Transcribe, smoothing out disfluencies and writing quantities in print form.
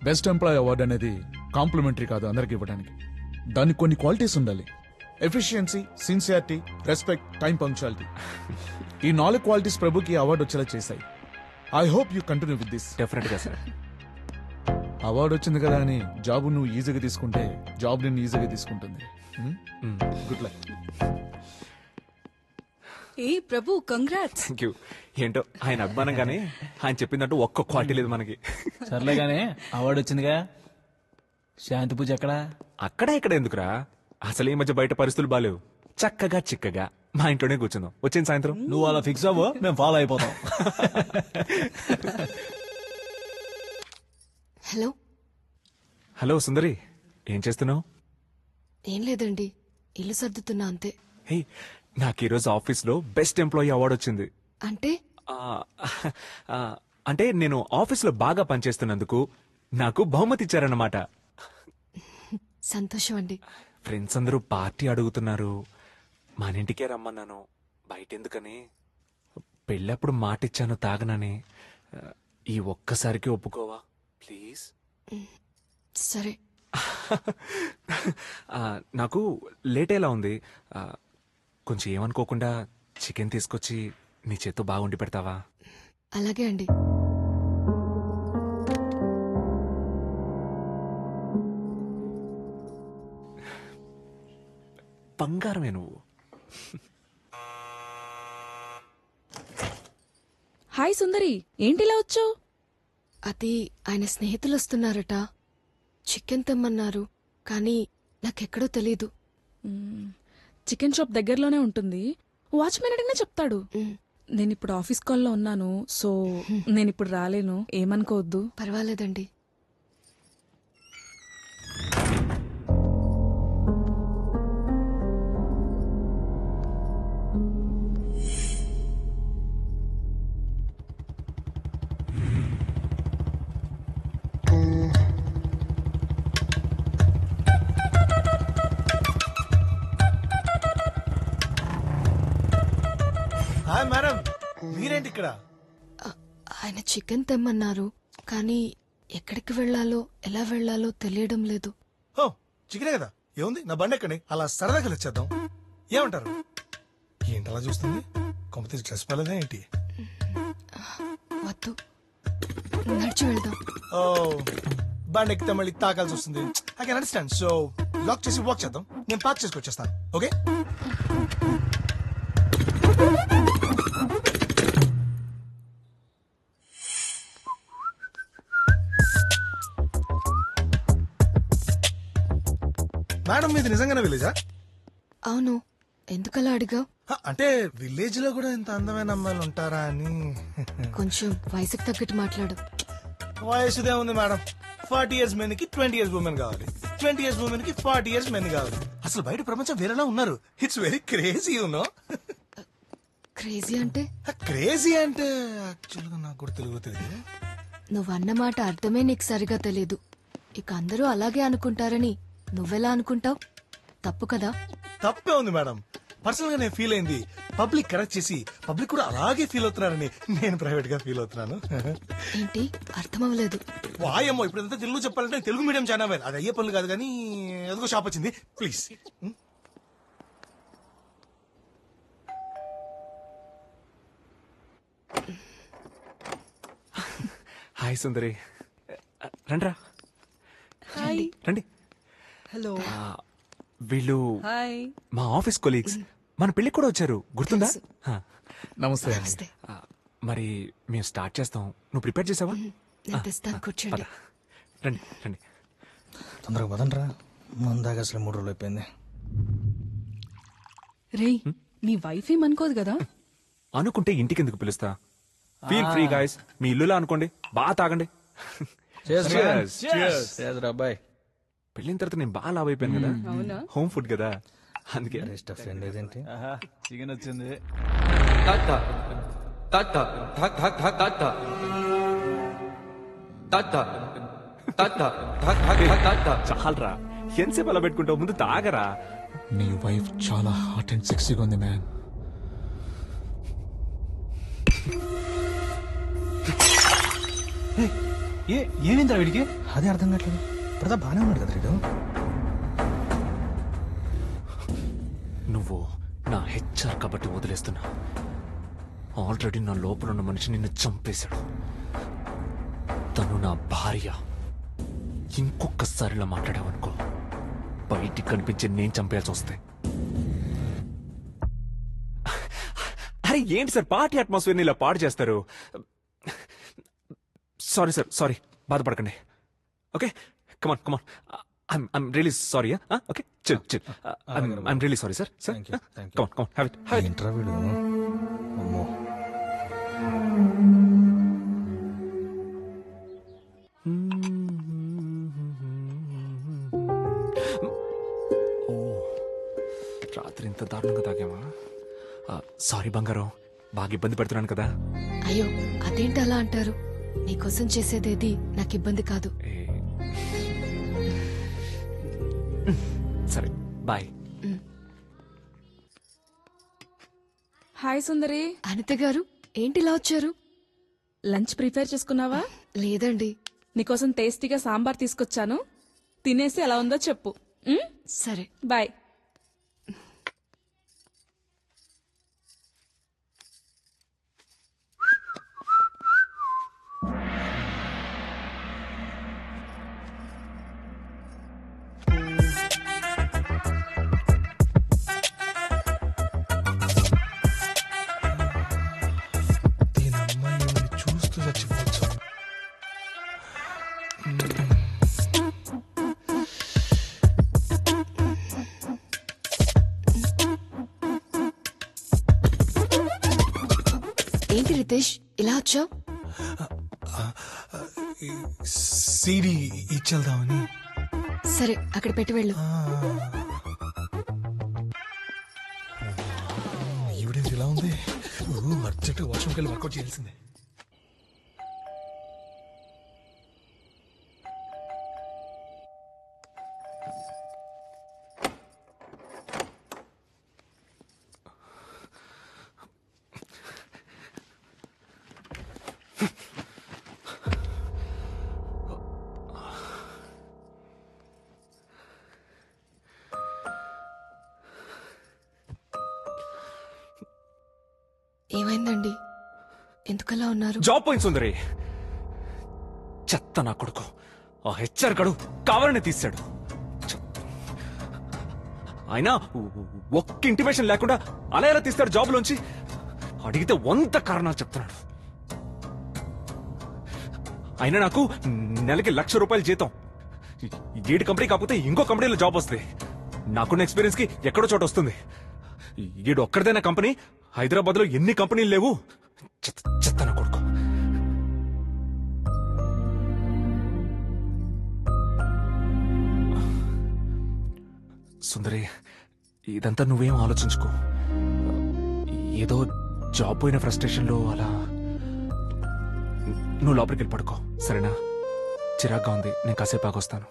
Best employee award అనేది complementary కాదు అందరికి ఇవ్వడానికి. దానికి కొన్ని క్వాలిటీస్ ఉండాలి. Efficiency, sincerity, respect, time punctuality. ఈ 4 క్వాలిటీస్ ప్రభుకి అవార్డు వచ్చేలా చేశాయి. I hope you continue with this. Definite గా సార్. అవార్డు వచ్చింది కదా అని జాబ్ నువ్వు ఈజీగా తీసుకుంటే జాబ్ నేను ఈజీగా తీసుకుంటుంది. Good luck. A Prabhu, congrats. Thank you. ఏంటో ఆయన అభిమానం కానీ ఆయన చెప్పిందంటూ ఒక్క క్వాలిటీ లేదు మనకి. సర్లే గానీ అవార్డు వచ్చిందిగా, శాంతి పూజ ఎక్కడా? అక్కడ ఇక్కడ ఎందుకురా, అసలు ఈ మధ్య బయట పరిస్థితులు బాలేవు. చక్కగా చిక్కగా మా ఇంట్లోనే కూర్చుందాం. వచ్చింది సాయంత్రం. నువ్వు అలా ఫిక్స్ అవ్వు, మేము ఫాలో అయిపోతాం. హలో. హలో సుందరి, ఏం చేస్తున్నావు? ఏం లేదండి, ఇల్లు సర్దుతున్నా అంతే. హే, నాకు ఈరోజు ఆఫీస్లో బెస్ట్ ఎంప్లాయీ అవార్డు వచ్చింది. అంటే ఆ, ఆ, అంటే నేను ఆఫీస్లో బాగా పనిచేస్తున్నందుకు నాకు బహుమతి ఇచ్చారన్నమాట. సంతోషం అండి. ఫ్రెండ్స్ అందరూ పార్టీ అడుగుతున్నారు. మన ఇంటికే రమ్మన్నాను. బయట ఎందుకని, పెళ్ళప్పుడు మాటిచ్చాను తాగనని. ఈ ఒక్కసారికి ఒప్పుకోవా ప్లీజ్? సరే. నాకు లేట్ అయ్యేలా ఉంది. కొంచెం ఏమనుకోకుండా చికెన్ తీసుకొచ్చి నీ చేత్తో బాగుండి పెడతావా? అలాగే అండి. బంగారమే నువ్వు. హాయ్ సుందరి, ఏంటిలా వచ్చావు? అది ఆయన స్నేహితులు వస్తున్నారట, చికెన్ తెమ్మన్నారు. కానీ నాకెక్కడో తెలీదు. చికెన్ షాప్ దగ్గరలోనే ఉంటుంది. వాచ్మెన్ అడిగినా చెప్తాడు. నేను ఇప్పుడు ఆఫీస్ కాల్లో ఉన్నాను, సో నేను ఇప్పుడు రాలేను, ఏమనుకోవద్దు. పర్వాలేదండి. హాయ్ మేడం, మీరేంటి ఇక్కడ? ఆయన చికెన్ తెమ్మన్నారు, కానీ ఎక్కడికి వెళ్లాలో ఎలా వెళ్లాలో తెలియడం లేదు. ఓ చికెనే కదా, ఏముంది, నా బండి ఎక్కడి, అలా సరదాగా వచ్చేద్దాం. ఏమంటారు? ఏంటి అలా చూస్తుంది? కొంపతీసి డ్రెస్ పర్లేదా ఏంటి? వద్దు, నడిచి వెళ్దాం. ఓ బండి ఎక్కితే మళ్ళీ తాకాల్సి వస్తుంది. I can understand. So lock చేసి వాక్ చేద్దాం. నేను పార్క్ చేసుకొచ్చేస్తాను. ఓకే? మేడం, మీది నిజంగానే విలేజా? అవును, ఎందుకలా అడిగా? అంటే విలేజ్ లో కూడా ఇంత అందమైన అమ్మాయిలు ఉంటారా అని. కొంచెం వయసుకు తగ్గట్టు మాట్లాడు. వయసుదే ఉంది మేడం. 40 years మెన్ కి 20 years ఉమెన్ కావాలి, 20 years ఉమెన్ కి 40 years మెన్ కావాలి. అసలు బయట ప్రపంచం వేరేలా ఉన్నారు. It's very crazy you know. Crazy అంటే? క్రేజీ అంటే యాక్చువల్ గా నాకు కూడా తెలుగు తెలియదు. నువ్వన్న మాట అర్థమే నీకు సరిగా తెలీదు. ఇక అందరూ అలాగే అనుకుంటారని నువ్వెలా అనుకుంటావు? తప్పు కదా. తప్పే ఉంది మేడం. పర్సనల్ గా నేను ఫీల్ అయింది, పబ్లిక్ కరెక్ట్ చేసి పబ్లిక్ కూడా అలాగే ఫీల్ అవుతున్నారని నేను ప్రైవేట్ గా ఫీల్ అవుతున్నాను. ఏంటి అర్థమవలేదు? వాయమ్మో, ఇప్పుడు ఎంత తెలుగు చెప్పాలంటే తెలుగు మీడియం ఛానల్ అది అయ్యే పనులు కాదు. కానీ ఎదుగో షాప్ వచ్చింది, ప్లీజ్. హాయ్ సుందరి, రండి రా. హాయ్. రండి. హలో. వీళ్ళు హాయ్. మా ఆఫీస్ కొలీగ్స్. మన పెళ్ళికి కూడా వచ్చారు, గుర్తుందా? నమస్తే. నమస్తే. మరి మేము స్టార్ట్ చేస్తాం. నువ్వు ప్రిపేర్ చేసావా? నేను తెస్తాను, కూర్చోండి. పద. రండి రండి. తొందరగా పదండ్రా, మందాక అసలు 3 రోజులు అయిపోయింది. రేయ్, నీ వైఫ్ ఏమనుకోదు కదా? అనుకుంటే ఇంటికి ఎందుకు పిలుస్తా? Feel free guys. మీ ఇల్లులా అనుకోండి, బాగా తాగండి. అబ్బాయి పెళ్ళిన తర్వాత నేను బాగా లావ్ అయిపోయాను కదా. అవునా? హోమ్ ఫుడ్ కదా, అందుకే. ఫ్రెండ్ ఏదేంటి? చికెన్ వచ్చింది. చాలరా, ఎంతసేపు అలా పెట్టుకుంటావు, ముందు తాగరా. నీ వైఫ్ చాలా హాట్ అండ్ సెక్సీగా ఉంది మ్యాన్. ఏమైందిరా వీడికి? అదే అర్థం కావట్లేదు. ప్రతాప్ బాగానే ఉన్నాడు కదా రీడు. నువ్వు నా హెచ్ఆర్ కాబట్టి వదిలేస్తున్నా. ఆల్రెడీ నా లోపల ఉన్న మనిషి నిన్ను చంపేశాడు. తను నా భార్య. ఇంకొకసారిలా మాట్లాడావనుకో, బయటికి కనిపించి నేను చంపేయాల్సి వస్తే. అరే ఏంటి సార్ పార్టీ అట్మాస్ఫియర్ని ఇలా పాడు చేస్తారు? సారీ సార్, సారీ, బాధపడకండి. Okay, come on come on. I'm really sorry. Okay, chill. I'm really sorry, sir. Thank you. Come on, have it. ఏంట్రా వీడు? అమ్మో. రాత్రి ఇంత దారుణంగా తాగామా? సారీ బంగారం, బాగా ఇబ్బంది పెడుతున్నాను కదా. అయ్యో అదేంటి అలా అంటారు? నీకోసం చేసేదేది నాకు ఇబ్బంది కాదు. సరే, బాయ్. హాయ్ సుందరి. అనిత గారు ఏంటి ఇలా వచ్చారు? లంచ్ ప్రిపేర్ చేసుకున్నావా? లేదండి. నీకోసం టేస్టీగా సాంబార్ తీసుకొచ్చాను, తినేసి ఎలా ఉందో చెప్పు. సరే. బాయ్. దీని అమ్మాయి ఏమని చూస్తూ చచ్చిపోవచ్చు. ఏంటి రితేష్ ఇలా వచ్చావు? సీడీ ఇచ్చేద్దామని. సరే అక్కడ పెట్టి వెళ్ళు. ఈవిడేంటి ఇలా ఉంది? అర్జెంట్ వాష్రూమ్కి వెళ్ళి వర్కౌట్ చేయాల్సిందే. ఏమైందండి? ఎందుకలా ఉన్నారు? జాబ్ పోయింది సుందరి. చెత్త నా కొడుకు ఆ హెచ్ఆర్ గడు కావాలనే తీశాడు. అయినా ఒక్క ఇంటిమేషన్ లేకుండా అలా ఎలా తీస్తాడు జాబ్లోంచి? అడిగితే 100 కారణాలు చెప్తున్నాడు. అయినా నాకు నెలకి ₹1,00,000 జీతం. ఏడు కంపెనీ కాకపోతే ఇంకో కంపెనీలో జాబ్ వస్తుంది. నాకున్న ఎక్స్పీరియన్స్ కి ఎక్కడో చోట వస్తుంది. ఏడు ఒక్కడిదైనా కంపెనీ. హైదరాబాద్ లో ఎన్ని కంపెనీలు లేవు. చెత్త నా కొడుకు. సుందరి, ఇదంతా నువ్వేం ఆలోచించుకో. ఏదో జాబ్ పోయిన ఫ్రస్ట్రేషన్ లో అలా నువ్వు లోపలికి వెళ్ళి పడుకో, సరేనా? చిరాగ్గా ఉంది, నేను కాసేపు ఆగొస్తాను.